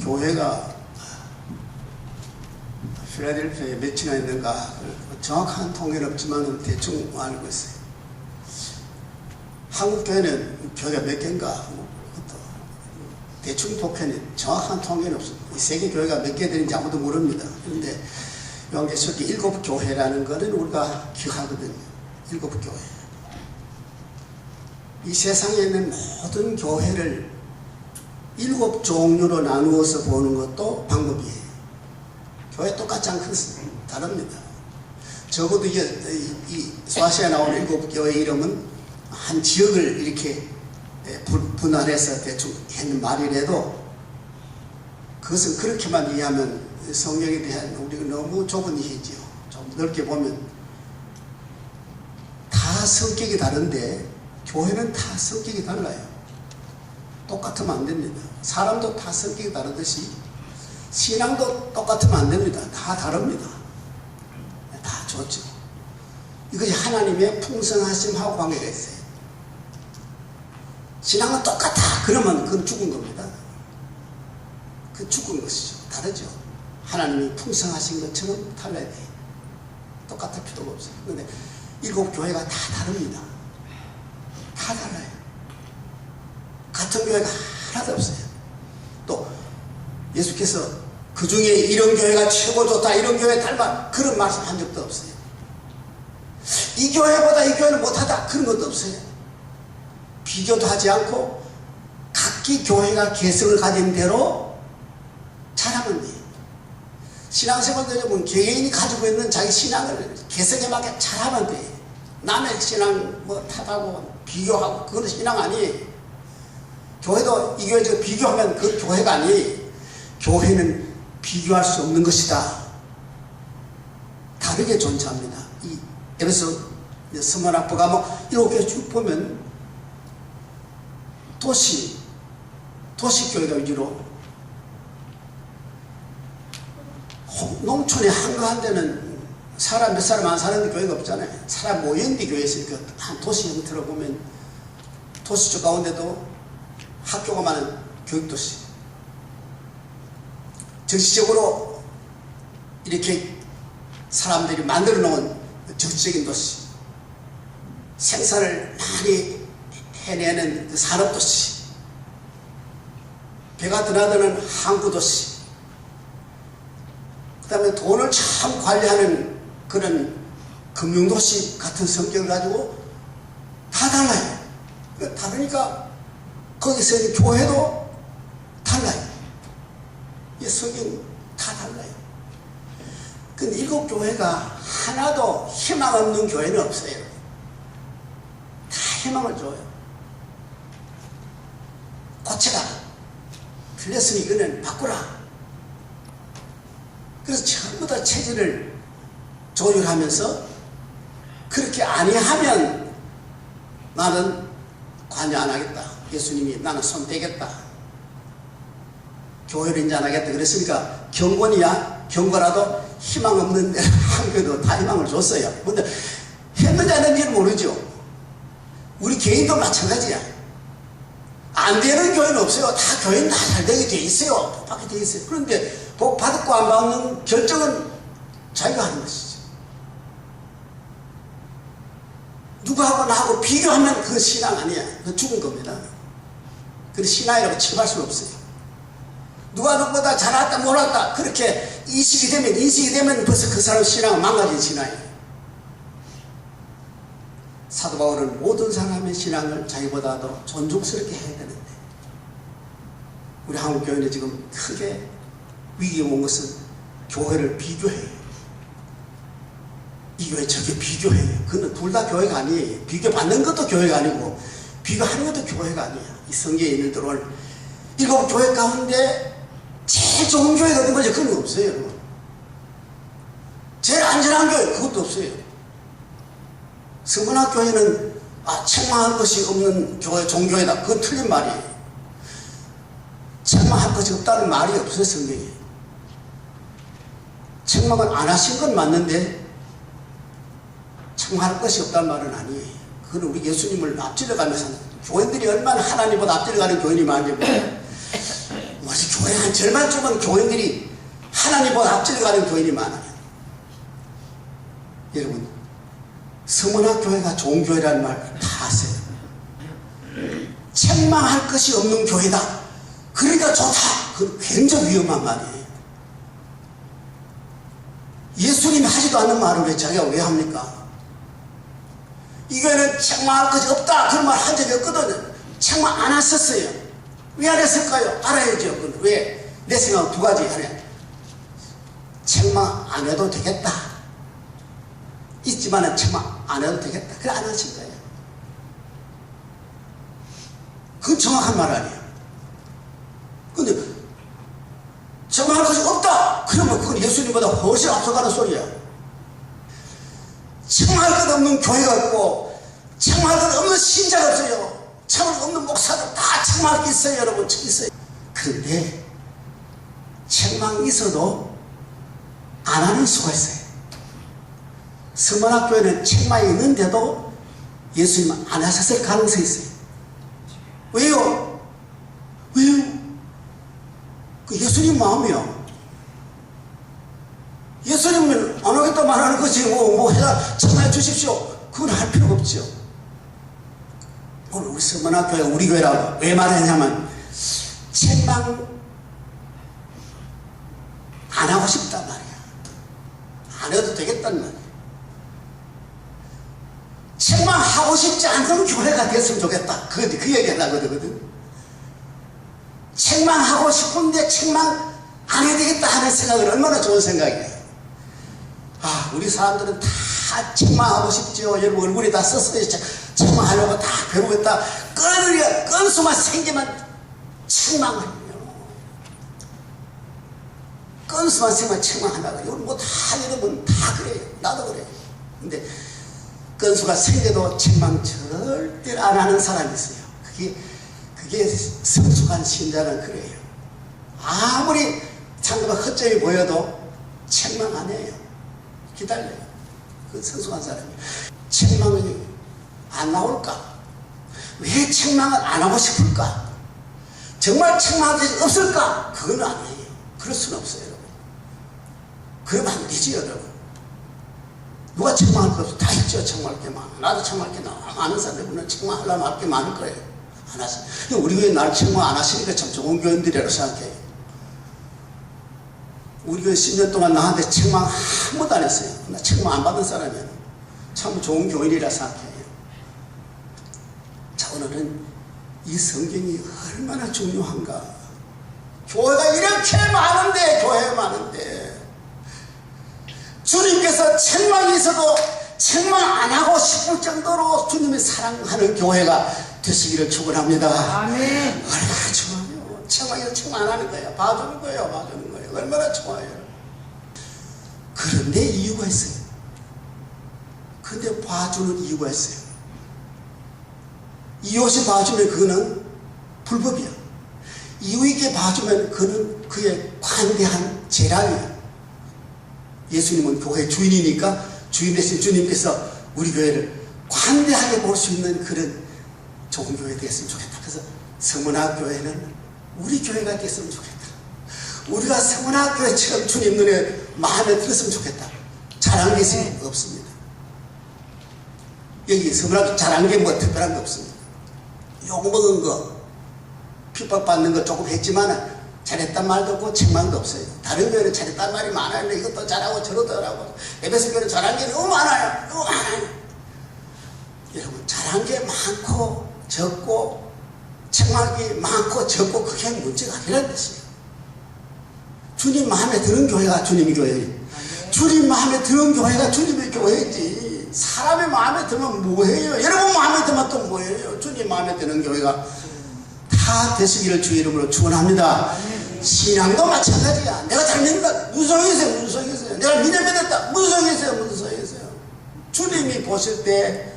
교회가 필라델피아에 몇이나 있는가 정확한 통계는 없지만 대충 알고 있어요. 한국 교회는 교회가 몇 개인가 대충 독해는 정확한 통계는 없습니다. 세계 교회가 몇 개 되는지 아무도 모릅니다. 그런데 요한계시록에 7교회라는 것은 우리가 기억하거든요. 7교회. 이 세상에 있는 모든 교회를 7종류로 나누어서 보는 것도 방법이에요. 교회 똑같지 않거든요. 다릅니다. 적어도 이 소아시아에 나오는 7교회 이름은 한 지역을 이렇게 분할해서 대충 했는 말이라도 그것은 그렇게만 이해하면 성경에 대한 우리가 너무 좁은 이해지요. 좀 넓게 보면 다 성격이 다른데 교회는 다 성격이 달라요. 똑같으면 안 됩니다. 사람도 다 성격이 다르듯이 신앙도 똑같으면 안 됩니다. 다 다릅니다. 다 좋죠. 이것이 하나님의 풍성하심하고 관계가 있어요. 신앙은 똑같아. 그러면 그건 죽은 겁니다. 그건 죽은 것이죠. 다르죠. 하나님이 풍성하신 것처럼 달라야 돼요. 똑같을 필요가 없어요. 그런데 7교회가 다 다릅니다. 다 달라요. 같은 교회가 하나도 없어요. 또 예수께서 그 중에 이런 교회가 최고 좋다, 이런 교회 닮아, 그런 말씀 한 적도 없어요. 이 교회보다 이 교회는 못하다, 그런 것도 없어요. 비교도 하지 않고 각기 교회가 개성을 가진 대로 잘하면 돼요. 신앙생활 되려면 개인이 가지고 있는 자기 신앙을 개성에 맞게 잘하면 돼요. 남의 신앙 뭐 탓하고 비교하고 그건 신앙 아니에요. 교회도 이 교회 비교하면 그 교회가 아니에요. 교회는 비교할 수 없는 것이다. 다르게 존재합니다. 이 에베소 스무나프 가면 7교회 쭉 보면 도시교회가 위주로 농촌에 한가한 데는 사람 몇 사람 안 사는 교회가 없잖아요. 사람 모이는 데 교회 있으니까 한 도시 형태로 보면 도시 쪽 가운데도 학교가 많은 교육도시, 정치적으로 이렇게 사람들이 만들어 놓은 정치적인 도시, 생산을 많이 해내는 그 산업도시, 배가 드나드는 항구도시, 그 다음에 돈을 참 관리하는 그런 금융도시 같은 성격을 가지고 다 달라요. 다르니까 거기서 있는 교회도 달라요. 이 성경 다 달라요. 근데 7교회가 하나도 희망 없는 교회는 없어요. 다 희망을 줘요. 고쳐라. 틀렸으니 이거는 바꾸라. 그래서 전부 다 체질을 조율하면서 그렇게 아니하면 나는 관여 안 하겠다. 예수님이 나는 손 떼겠다. 교회를 이제 안 하겠다. 그랬으니까 경건이야. 경건라도 희망 없는 한 교회도 다 희망을 줬어요. 근데 했는지 안 했는지는 모르죠. 우리 개인도 마찬가지야. 안 되는 교회는 없어요. 다 교회는 다 잘 되게 돼 있어요. 복 받게 돼 있어요. 그런데 복 받고 안 받는 결정은 자기가 하는 것이죠. 누구하고 나하고 비교하면 그 신앙 아니야. 그 죽은 겁니다. 그 신앙이라고 칭할 수는 없어요. 누가 누구보다 잘났다 못났다 그렇게 인식이 되면 벌써 그 사람 신앙은 망가진 신앙이에요. 사도 바울은 모든 사람의 신앙을 자기보다도 존중스럽게 해야 되는데 우리 한국 교회는 지금 크게 위기가 온 것은 교회를 비교해요. 이 교회 저게 비교해요. 그건 둘 다 교회가 아니에요. 비교받는 것도 교회가 아니고 비교하는 것도 교회가 아니야. 이 성경에 있는 들어올 7교회 가운데 제일 좋은 교회가 어떤 거죠? 그런 거 없어요. 제일 안전한 교회 그것도 없어요. 성문학교회는 책망할 것이 없는 교회, 종교회다. 그건 틀린 말이에요. 책망할 것이 없다는 말이 없어요. 성경에. 책망을 안 하신 건 맞는데 책망할 것이 없다는 말은 아니에요. 그건 우리 예수님을 앞질러가면서 교인들이 얼마나 하나님보다 앞질러가는 교인이 많은지 마치 교회 한 절반 쪽은 교인들이 하나님보다 앞질러가는 교인이 많아요. 여러분, 서문학 교회가 좋은 교회라는 말 다 아세요. 책망할 것이 없는 교회다. 그러니까 좋다. 그건 굉장히 위험한 말이에요. 예수님이 하지도 않는 말을 왜 자기가 왜 합니까? 이 교회는 책망할 것이 없다. 그런 말 한 적이 없거든요. 책망 안 하셨어요. 왜 안 했을까요? 알아야죠. 그건 왜? 내 생각은 두 가지 하네. 책망 안 해도 되겠다. 있지만은 책망 안 해도 되겠다. 그래 안 하신 거예요. 그건 정확한 말 아니에요. 근데 책망할 것이 없다. 그러면 그건 예수님보다 훨씬 앞서가는 소리야. 책망할 것 없는 교회가 있고 책망할 것 없는 신자가 없어요. 책망할 것 없는 목사들 다 책망할 게 있어요. 여러분 있어요. 그런데 책망이 있어도 안 하는 수가 있어요. 서문학교에는 책망이 있는데도 예수님은 안 하셨을 가능성이 있어요. 왜요? 왜요? 그 예수님 마음이요. 예수님은 안 하겠다 말하는 거지 뭐 해라 책망해 주십시오. 그건 할 필요가 없죠. 오늘 우리 서문학교에 우리 교회라고 왜 말했냐면 책망 안 하고 싶단 말이야. 안 해도 되겠단 말이야. 책망하고 싶지 않은 교회가 됐으면 좋겠다. 그 얘기 하려고 그러거든. 책망하고 싶은데 책망 안 해야 되겠다 하는 생각은 얼마나 좋은 생각이에요. 아, 우리 사람들은 다 책망하고 싶죠. 여러분 얼굴에 다 썼어요. 책망하려고 다 배우겠다. 건수만 생기면 책망을 해요. 건수만 생기면 책망한다고. 이건 뭐 다 여러분 다 그래요. 나도 그래요. 근데 건수가 생겨도 책망 절대로 안 하는 사람이 있어요. 그게 성숙한 신자는 그래요. 아무리 상대방 허점이 보여도 책망 안 해요. 기다려요. 그 성숙한 사람이. 책망이 안 나올까? 왜 책망을 안 하고 싶을까? 정말 책망할 것이 없을까? 그건 아니에요. 그럴 수는 없어요, 여러분. 그러면 안 되지, 여러분. 누가 책망할 거 없어? 다 있죠. 책망할 게 많아. 나도 책망할 게 많은 사람들은 책망하려면 할 게 많을 거예요. 안 하시. 우리 교회 나를 책망 안 하시니까 참 좋은 교인들이라고 생각해요. 우리 교회 10년 동안 나한테 책망 한 번도 안 했어요. 나 책망 안 받은 사람이에요. 참 좋은 교인이라 생각해요. 자, 오늘은 이 성경이 얼마나 중요한가. 교회가 이렇게 많은데, 교회 많은데 주님께서 책망이 있어도 책망 안 하고 싶을 정도로 주님이 사랑하는 교회가 되시기를 축원합니다. 아멘. 얼마나 좋아요. 책망 안 하는 거예요. 봐주는 거예요. 봐주는 거예요. 얼마나 좋아요. 그런데 이유가 있어요. 근데 봐주는 이유가 있어요. 이유 없이 봐주면 그거는 불법이야. 이유 있게 봐주면 그는 그의 관대한 재량이야. 예수님은 교회 주인이니까 주인 되신 주님께서 우리 교회를 관대하게 볼 수 있는 그런 좋은 교회 됐으면 좋겠다. 그래서 서문학교회는 우리 교회가 됐으면 좋겠다. 우리가 서문학교회처럼 주님 눈에 마음에 들었으면 좋겠다. 잘한 게 있으면 없습니다. 여기 서문학교 잘한 게 뭐 특별한 게 없습니다. 욕먹은 거, 핍박받는 거 조금 했지만 잘했단 말도 없고 책망도 없어요. 다른 교회는 잘했단 말이 많아요. 이것도 잘하고 저것도 잘하고. 에베소 교회는 잘한 게 너무 많아요. 너무 많아요. 여러분 잘한 게 많고 적고 책망이 많고 적고 그게 문제가 아니라는 뜻이에요. 주님 마음에 드는 교회가 주님의 교회예요. 주님 마음에 드는 교회가 주님의 교회지. 사람의 마음에 들면 뭐해요? 여러분 마음에 들면 또 뭐해요? 주님 마음에 드는 교회가 다 되시기를 주의 이름으로 축원합니다. 신앙도 마찬가지야. 내가 잘 믿는다. 무슨 소용이 있어요? 무슨 소용이 있어요? 내가 믿었다. 무슨 소용이 있어요? 무슨 소용이 있어요? 주님이 보실 때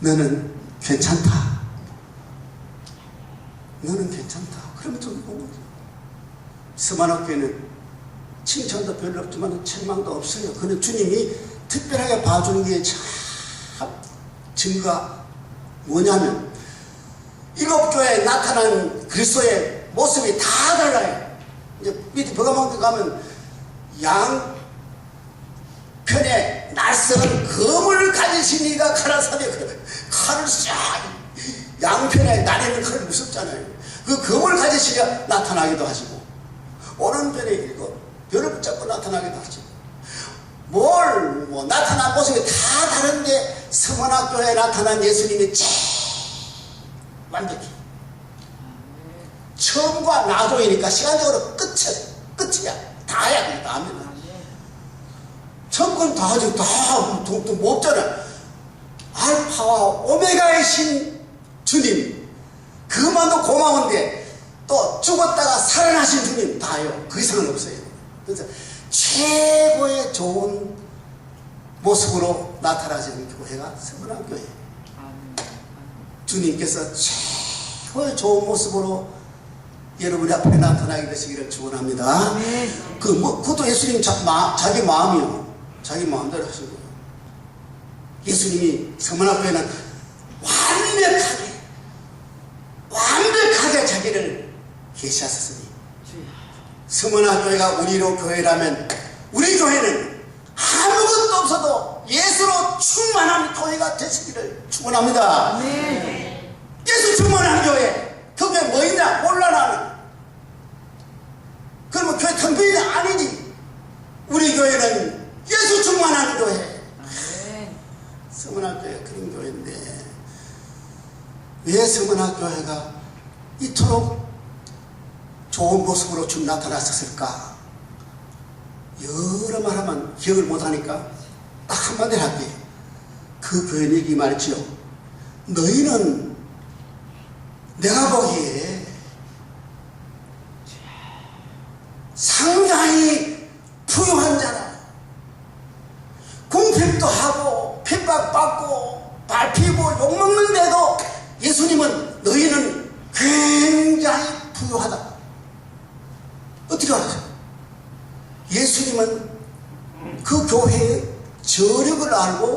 너는 괜찮다. 너는 괜찮다. 그러면 좀 보는 거죠. 서문학교에는 칭찬도 별로 없지만 책망도 없어요. 그는 주님이 특별하게 봐주는 게 참 증거가 뭐냐면 일곱 교회에 나타난 그리스도의 모습이 다 달라요. 이제 밑에 버가망대 가면 양편에 낯선 검을 가지신 이가 칼을 사대 칼을 쫙 양편에 나뉘는 칼을 무섭잖아요. 그 검을 가지시려 나타나기도 하시고 오른편에 일곱 별을 붙잡고 나타나기도 하시고 뭐 나타난 모습이 다 다른데 서문학교에 나타난 예수님이 제일 완벽히 처음과 나중이니까 시간적으로 끝이야. 다 해야 돼. 다 합니다. 처음 건 다 하죠. 뭐 없잖아. 알파와 오메가의 신 주님 그만도 고마운데 또 죽었다가 살아나신 주님 다요. 그 이상은 없어요. 그래서 최고의 좋은 모습으로 나타나시는 교회가 서문학교예요. 주님께서 최고의 좋은 모습으로 여러분이 앞에 나타나게 되시기를 축원합니다. 그것도 예수님 자기 마음이요. 자기 마음대로 하신 거예요. 예수님이 서문학교에는 완벽하게 자기를 계시하셨으니 서문학교회가 우리로 교회라면 우리 교회는 아무것도 없어도 예수로 충만한 교회가 되시기를 축원합니다. 예수 충만한 교회. 그 교회 뭐 있냐? 몰라 나는. 그러면 교회 텅 비냐? 아니지. 우리 교회는 예수 충만한 교회. 서문학교회가 그런 교회인데 왜 서문학교회가 이토록 좋은 모습으로 쭉 나타났었을까? 여러 말 하면 기억을 못하니까 딱 한마디를 할게요. 그 교회는 이 말이지요. 너희는 내가 보기에 상당히 부유한 자라. 궁핍도 하고 핍박받고 밟히고 욕먹는데도 예수님은 너희는 굉장히 부유하다. 어떻게 알았어요? 예수님은 그 교회의 저력을 알고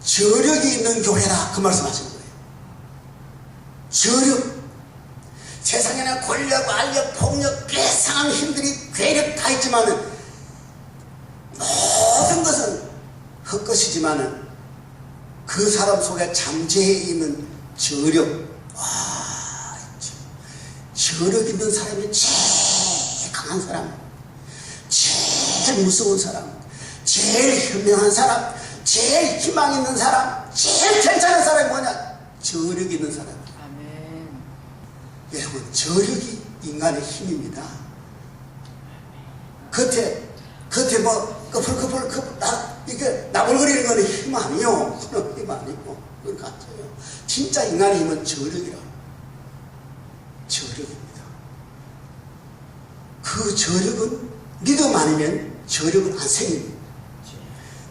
저력이 있는 교회라 그 말씀하시는 거예요. 저력. 세상에는 권력, 알력, 폭력, 괴상한 힘들이 괴력 다 있지만은 모든 것은 헛것이지만은 그 사람 속에 잠재해 있는 저력. 저력 있는 사람이 제일 강한 사람, 제일 무서운 사람, 제일 현명한 사람, 제일 희망 있는 사람, 제일 괜찮은 사람이 뭐냐? 저력 있는 사람. 아멘. 여러분, 저력이 인간의 힘입니다. 겉에 뭐 이게 나불거리는 거는 힘 아니요. 그런 힘 아니고 그건 같아요. 진짜 인간의 힘은 저력이라. 저력입니다. 그 저력은 믿음 아니면 저력은 안 생깁니다.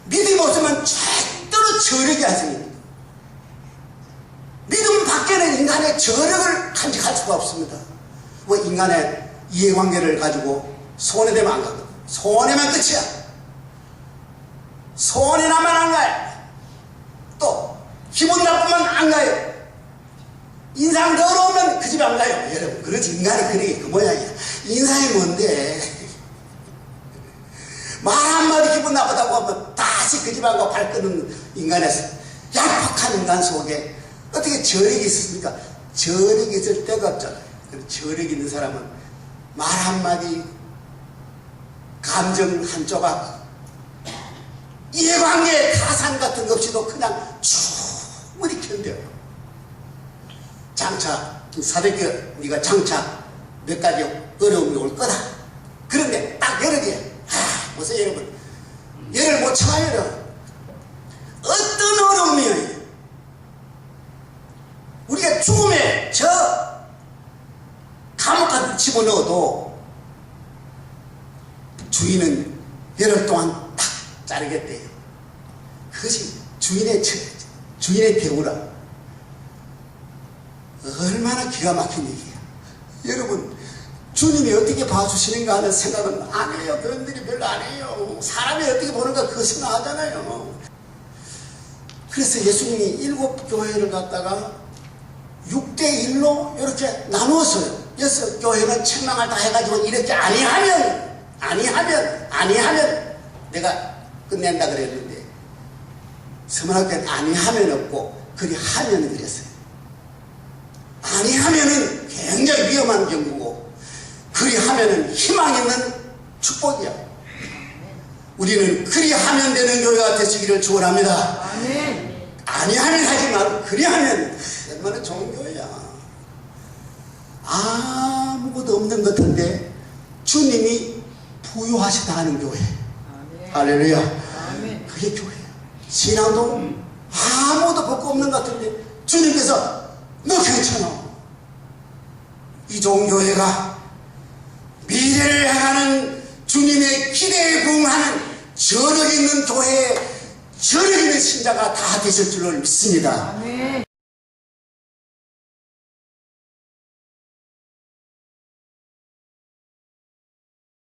믿음 없으면 절대로 저력이 안 생깁니다. 믿음 밖에는 인간의 저력을 간직할 수가 없습니다. 뭐 인간의 이해관계를 가지고 소원이 되면 안 가거든. 소원이면 끝이야. 소원이 나면 안 가요. 또 기분 나쁘면 안 가요. 인상 더러우면 그 집에 안 가요. 여러분, 그렇지. 인간이 그래. 그 모양이야. 인상이 뭔데? 말 한마디 기분 나쁘다고 하면 다시 그 집 안 가고 발 끄는 인간의 약박한 인간 속에 어떻게 저력이 있습니까? 저력이 있을 때가 없잖아요. 저력 있는 사람은 말 한마디, 감정 한 조각, 이해관계 가산 같은 거 없이도 그냥 충분히 견뎌요. 장차, 사대교 네가 장차 몇 가지 어려움이 올 거다. 그런데 딱 열흘 뒤에 보세요 여러분, 열을 못 참아요. 어떤 어려움이에요. 우리가 죽음에 저 감옥 같은 데 집어넣어도 주인은 열흘 동안 딱 자르겠대요. 그것이 주인의 대우라. 얼마나 기가 막힌 얘기야. 여러분, 주님이 어떻게 봐주시는가 하는 생각은 안 해요. 그런들이 별로 안 해요. 사람이 어떻게 보는가 그거 생각하잖아요. 그래서 예수님이 7 교회를 갖다가 6대 1로 이렇게 나누었어요. 그래서 교회는 책망을 다 해가지고 이렇게 아니하면 내가 끝낸다 그랬는데 서문학교 때는 아니하면 없고 그리하면 그랬어요. 아니하면은 굉장히 위험한 경우고 그리하면은 희망 있는 축복이야. 우리는 그리하면 되는 교회가 되시기를 축원합니다. 아니하면 하지 말고 그리하면 얼마나 좋은 교회야. 아무것도 없는 것 같은데 주님이 부유하시다 하는 교회. 할렐루야. 그게 교회야. 신앙도 아무것도 벗고 없는 것 같은데 주님께서 너 괜찮아. 이 좋은 교회가 미래를 향하는 주님의 기대에 부응하는 저력 있는 교회에 저력 있는 신자가 다 되실 줄을 믿습니다.